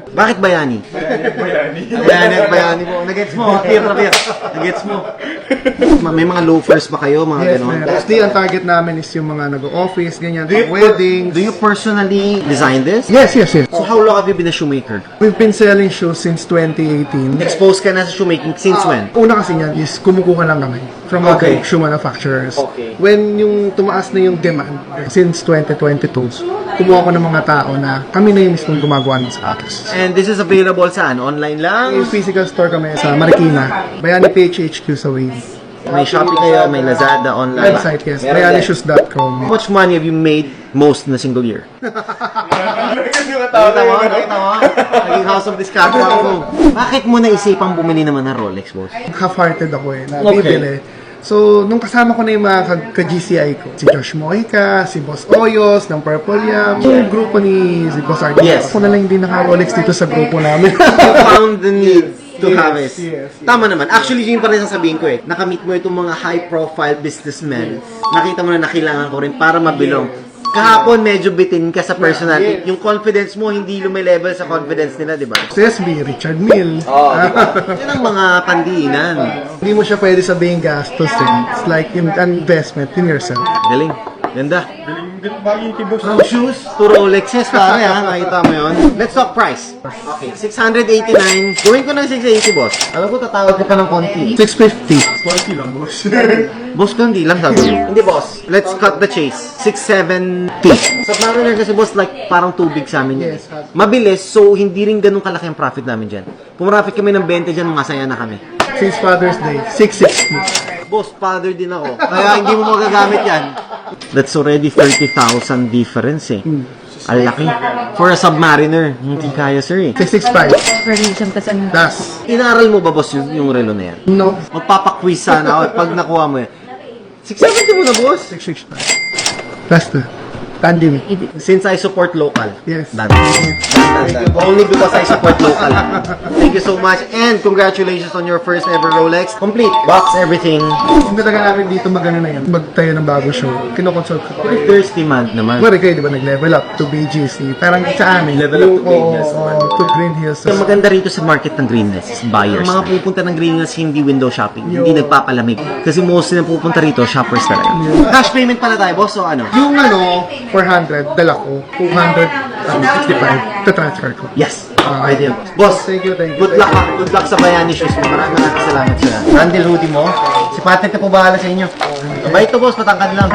Bakit Bayani? Bayani po. Nagets mo, Nagets mo. May mga loafers ba kayo, mga Yes, ganon? mostly ang target namin is yung mga nag-office, ganyan, weddings. Do you personally design this? Yes. So how long have you been a shoemaker? We've been selling shoes since 2018. Exposed ka na sa shoemaking since when? Una kasi yan is kumukuha lang kami from Okay. other shoe manufacturers. Okay. When yung tumaas na yung demand, since 2022, kumuha ko ng mga tao na kami na yung mismong gumagawa ng sapatos. And this is available saan? Online lang? Yung physical store kami sa Marikina, Bayani PHHQ sa Wave. May Shopee kayo, may Lazada, online. Website, yes. Meron din. BayaniShoes.com. How much money have you made most in a single year? Nakita mo? Naging house of discount ako. Bakit mo naisipang bumili naman ng Rolex, boss? Half-hearted ako na Okay. bibili. So, nung kasama ko na yung mga ka-GCI ko, si Josh Mojica, si Boss Oyos, ng Purple Yam, yung grupo ni si Boss Art. Yes. Ako na lang hindi naka-Rolex dito sa grupo namin. You found the need to have it. Yes. Tama naman. Actually, yun pa rin sasabihin ko eh. Nakamit mo itong mga high-profile businessmen. Nakita mo na kailangan ko rin para mabilong. Kahapon, medyo bitin ka sa personality. Yung confidence mo, hindi lumilevel sa confidence nila, di ba? SB, Richard Mille. Yan ang mga pandiinan. Hindi mo siya pwede sabihin gastos eh. It's like an investment in yourself. Galing. Ganda. From shoes to Rolexes, pare ha. Nakita mo yun. Let's talk price. Okay, 689. Gawin ko ng 680, boss. Alam ko, tatawag ka pa ng konti. 650. Boss, kundi lang sabi mo. Hindi, boss. Let's cut the chase. 670. Sa Mariner kasi, boss, like, parang tubig sa amin yun. Yes. Mabilis, so hindi rin ganun kalaki ang profit namin dyan. Pumrofit kami ng 20 dyan, masaya na kami. Since Father's Day, 660. Boss, father din ako. Kaya hindi mo magagamit yan. That's already 30,000 difference eh. Ang laki. For a Submariner, hindi kaya, sir eh. 665. Das. Inaral mo ba, boss, yung relo na yan? No. Magpapaquiz sana ako pag nakuha mo yan. 670 mo na, boss? 665. Last two. Tandem. Since I support local. Yes. Done. Only because I support local. Thank you so much. And congratulations on your first ever Rolex. Complete. Box, everything. Yung talaga namin dito magano na yan. Magtayo ng bagong show. Kinoconsult ko. There's demand naman. Mari kayo, di ba, nag-level up to BGC. Parang sa amin. Level up to Green Hills. To Green Hills. Ang maganda rito sa market ng Green Hills is buyers. Ang mga pupunta ng Green Hills hindi window shopping, hindi nagpapalamig. Kasi mostly na pupunta rito, shoppers talaga. Cash payment pala tayo, boss, so ano? Yung 400, dala ko. 265, ta-transfer ko. Yes. Pwede yun. Boss, Thank you. good luck ha. Good luck sa Bayani Shoes mo. Maraming salamat sa'yo. Randall hoodie mo. Si Patrick na po bahala sa inyo. Mabait to, boss. Matangkad lang.